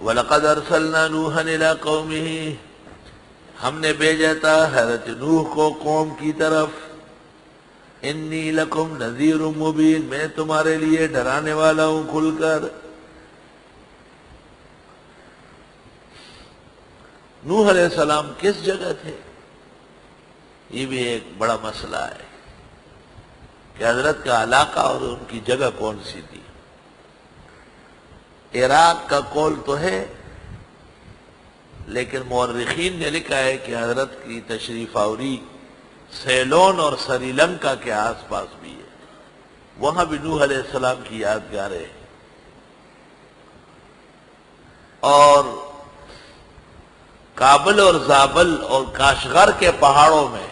وَلَقَدْ أَرْسَلْنَا نُوحًا إِلَىٰ قَوْمِهِ، ہم نے بھیجا تھا حضرت نوح کو قوم کی طرف. انی لکم نذیر مبین، میں تمہارے لیے ڈرانے والا ہوں کھل کر. نوح علیہ السلام کس جگہ تھے؟ یہ بھی ایک بڑا مسئلہ ہے کہ حضرت کا علاقہ اور ان کی جگہ کون سی تھی. عراق کا قول تو ہے، لیکن مورخین نے لکھا ہے کہ حضرت کی تشریف آوری سیلون اور سری لنکا کے آس پاس بھی ہے، وہاں بھی نوح علیہ السلام کی یادگاریں ہیں. اور کابل اور زابل اور کاشغر کے پہاڑوں میں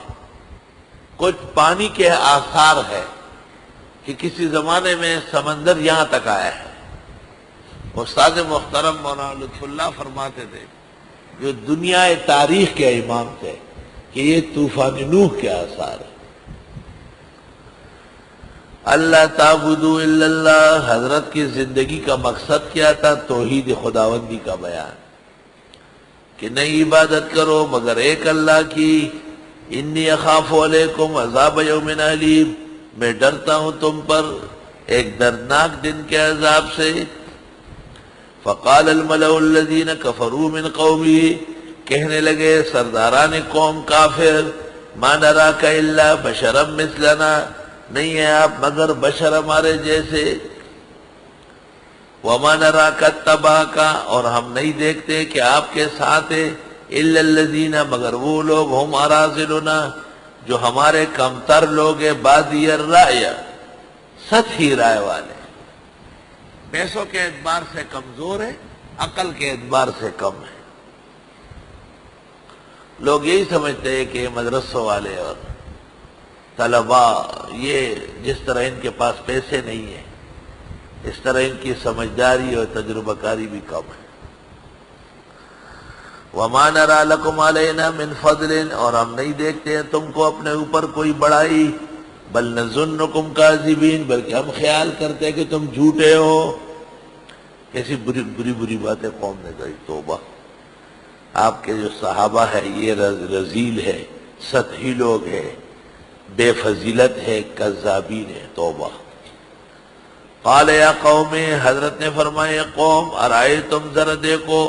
کچھ پانی کے آثار ہے کہ کسی زمانے میں سمندر یہاں تک آیا ہے. استاد محترم مولانا لطف اللہ فرماتے تھے، جو دنیا تاریخ کے امام تھے، کہ یہ طوفان نوح کے آثار ہے. اللہ تعبدوا الا اللہ، حضرت کی زندگی کا مقصد کیا تھا؟ توحید خداوندی کا بیان، کہ نہیں عبادت کرو مگر ایک اللہ کی. انی اخاف علیکم عذاب یوم علیم، میں ڈرتا ہوں تم پر ایک دردناک دن کے عذاب سے. فقال الملأ الذین کفروا من قومہ، کہنے لگے سرداران قوم کافر، ما نراک الا بشرا مثلنا، نہیں ہے آپ مگر بشر ہمارے جیسے. وما نراک اتبعک، اور ہم نہیں دیکھتے کہ آپ کے ساتھ ہے، الا الذین، مگر وہ لوگ، ہم اراذلنا، جو ہمارے کمتر لوگ ہیں، بادی الرأی، سطحی رائے والے، پیسوں کے اعتبار سے کمزور ہے، عقل کے اعتبار سے کم ہے. لوگ یہی سمجھتے ہیں کہ مدرسوں والے اور طلباء، یہ جس طرح ان کے پاس پیسے نہیں ہیں، اس طرح ان کی سمجھداری اور تجربہ کاری بھی کم ہے. وَمَا نَرَىٰ لَكُمْ عَلَيْنَا مِنْ فَضْلٍ، اور ہم نہیں دیکھتے ہیں تم کو اپنے اوپر کوئی بڑائی. بل نظنکم کاذبین، بلکہ ہم خیال کرتے ہیں کہ تم جھوٹے ہو. کیسی بری باتیں قوم نے کہی. توبہ، آپ کے جو صحابہ ہے یہ رذیل ہے، سطحی لوگ ہیں، بے فضیلت ہے، کذابین ہے. توبہ. قال یا قوم، حضرت نے فرمایا قوم، ارائیتم، ذرا دیکھو،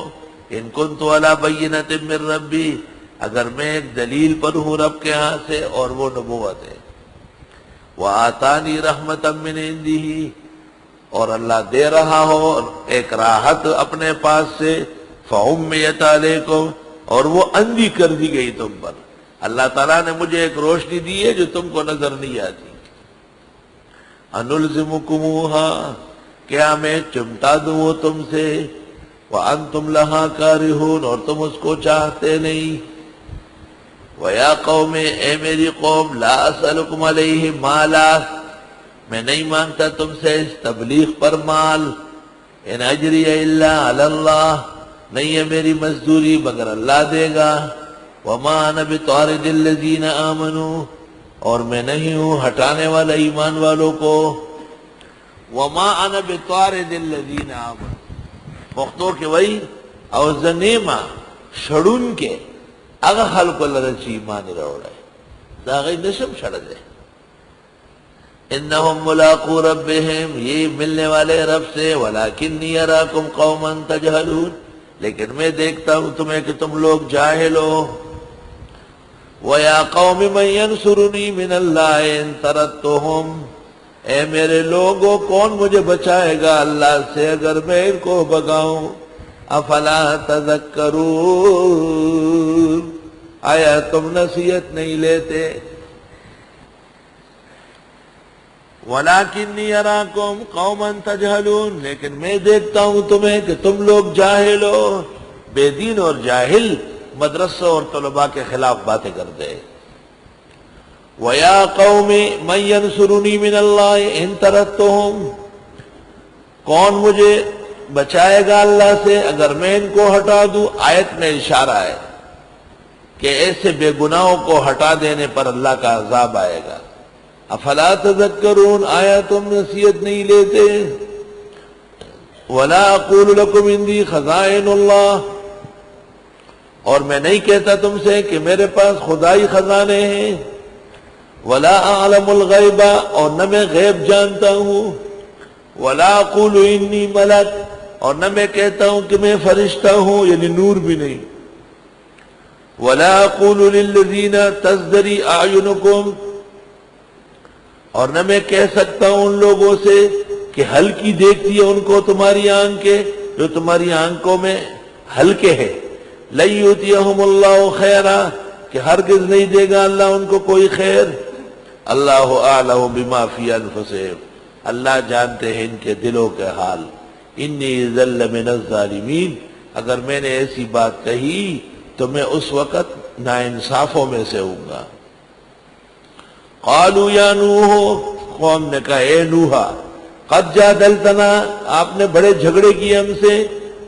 ان کنت علی بینۃ من ربی، اگر میں ایک دلیل پر ہوں رب کے ہاں سے، اور وہ نبوت ہے. وآتانی رحمتا من عنده، اور اللہ دے رہا ہو ایک راحت اپنے پاس سے. فعمیت علیکم، اور وہ اندھی کر دی گئی تم پر. اللہ تعالیٰ نے مجھے ایک روشنی دی ہے جو تم کو نظر نہیں آتی. انلزمکموہا، کیا میں چمٹا دوں وہ تم سے؟ وانتم لہا کارہون، اور تم اس کو چاہتے نہیں. وَيَا قَوْمِ، اے میری قوم، لا اسألکم علیہ مالا، میں نہیں مانگتا تم سے اس تبلیغ پر مال. ان اجری الا علی اللہ، نہیں ہے میری مزدوری مگر اللہ دے گا. وما انا بطارد الذین آمنوا، اور میں نہیں ہوں ہٹانے والا ایمان والوں کو. وما انا بطارد الذین آمنوا، پختو کہ وہی او زنیما شڑون کے اگر خلق لرچ ایمان روڑے دا غی نشم شڑ دے. انہم ملاقو ربہم، یہ ملنے والے رب سے. ولیکنی اراکم قوما تجہلون، لیکن میں دیکھتا ہوں تمہیں کہ تم لوگ جاہل ہو. وَيَا قَوْمِ مَنْ يَنْصُرُنِي مِنَ اللَّهِ إِنْ تَرَدتُّهُمْ، اے میرے لوگوں، کون مجھے بچائے گا اللہ سے اگر میں ان کو بگاؤں. افلا تذکرون، آیا تم نصیحت نہیں لیتے. وَلَكِنِّي أَرَاكُمْ قَوْمًا تَجْهَلُونَ، لیکن میں دیکھتا ہوں تمہیں کہ تم لوگ جاہل ہو. بے دین اور جاہل مدرسوں اور طلباء کے خلاف باتیں کرتے ہیں. وَيَا قَوْمِ مَنْ يَنْصُرُنِي مِنَ اللَّهِ إِنْ تَرَدتُّهُمْ، کون مجھے بچائے گا اللہ سے اگر میں ان کو ہٹا دوں. آیت میں اشارہ ہے کہ ایسے بے گناہوں کو ہٹا دینے پر اللہ کا عذاب آئے گا. افلا تذکرون، آیا تم نصیحت نہیں لیتے. ولا اقول لكم عندي خزائن اللہ، اور میں نہیں کہتا تم سے کہ میرے پاس خدائی خزانے ہیں، ولا اعلم الغیب، اور نہ میں غیب جانتا ہوں، ولا اقول انی ملک، اور نہ میں کہتا ہوں کہ میں فرشتہ ہوں، یعنی نور بھی نہیں، ولا اقول للذین تزدری اعینکم، اور نہ میں کہہ سکتا ہوں ان لوگوں سے کہ ہلکی دیکھتی ہے ان کو تمہاری آنکھیں، جو تمہاری آنکھوں میں ہلکے ہیں، لن یؤتیہم اللہ خیرا، کہ ہرگز نہیں دے گا اللہ ان کو کوئی خیر، اللہ اعلم بما فی انفسہم، اللہ جانتے ہیں ان کے دلوں کے حال، انی اذا لمن الظالمین، اگر میں نے ایسی بات کہی تو میں اس وقت ناانصافوں میں سے ہوں گا۔ قالوا یا نوح، قوم نے کہا اے نوحا، قد جادلتنا، آپ نے بڑے جھگڑے کیے ہم سے،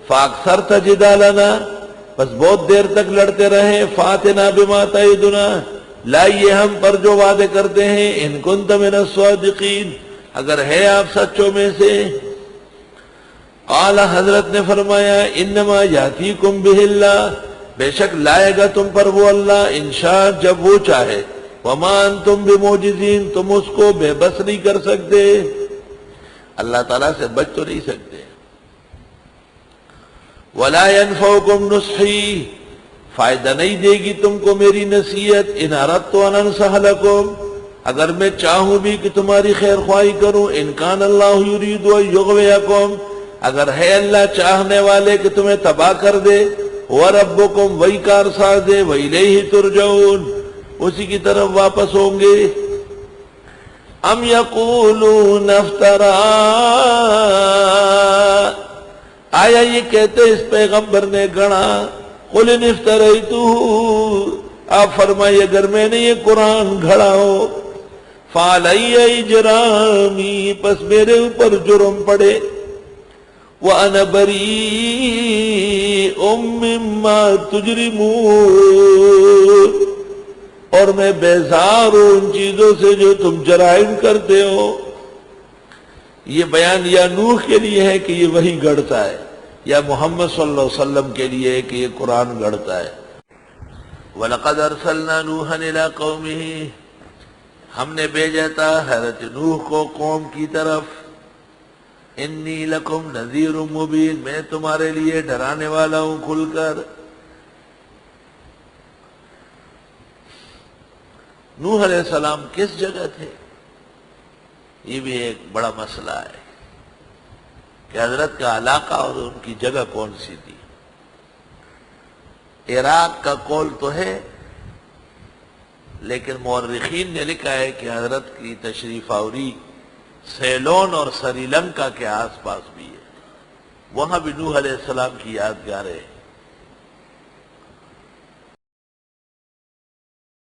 فاکثرت جدالنا، بس بہت دیر تک لڑتے رہے، فاتنا بما تعدنا، لائیے ہم پر جو وعدے کرتے ہیں، ان کنت من الصادقین، اگر ہے آپ سچوں میں سے۔ قال، حضرت نے فرمایا، انما یاتیکم بہ اللہ، بے شک لائے گا تم پر وہ اللہ، انشاء جب وہ چاہے، وما انتم بمعجزین، تم اس کو بے بس نہیں کر سکتے، اللہ تعالیٰ سے بچ تو نہیں سکتے۔ ولا ينفعکم نصحی، فائدہ نہیں دے گی تم کو میری نصیحت، ان اردت ان انصح لکم، اگر میں چاہوں بھی کہ تمہاری خیر خواہی کروں، ان کان اللہ یرید ان یغویکم، اگر ہے اللہ چاہنے والے کہ تمہیں تباہ کر دے، وَرَبُّكُمْ، وہی کارساز ہے، وَإِلَيْهِ تُرْجَعُونَ، اسی کی طرف واپس ہوں گے۔ ام یقولون افترا، آیا یہ کہتے اس پیغمبر نے گڑا، قل ان افتریتہ، آپ فرمائیے اگر میں نے یہ قرآن گھڑا ہو، فعلی اجرامی، پس میرے اوپر جرم پڑے، وَأَنَا بَرِيءٌ مِّمَّا تُجْرِمُونَ، اور میں بیزار ہوں ان چیزوں سے جو تم جرائم کرتے ہو۔ یہ بیان یا نوح کے لیے ہے کہ یہ وحی گڑھتا ہے، یا محمد صلی اللہ علیہ وسلم کے لیے ہے کہ یہ قرآن گڑھتا ہے۔ وَلَقَدْ أَرْسَلْنَا نُوحًا إِلَىٰ قَوْمِهِ، ہم نے بھیجا تھا حضرت نوح کو قوم کی طرف، انی لکم نذیر مبین، میں تمہارے لیے ڈرانے والا ہوں کھل کر۔ نوح علیہ السلام کس جگہ تھے؟ یہ بھی ایک بڑا مسئلہ ہے کہ حضرت کا علاقہ اور ان کی جگہ کون سی تھی۔ عراق کا قول تو ہے، لیکن مورخین نے لکھا ہے کہ حضرت کی تشریف آوری سیلون اور سری لنکا کے آس پاس بھی ہے، وہاں بھی نوح علیہ السلام کی یادگاریں ہیں۔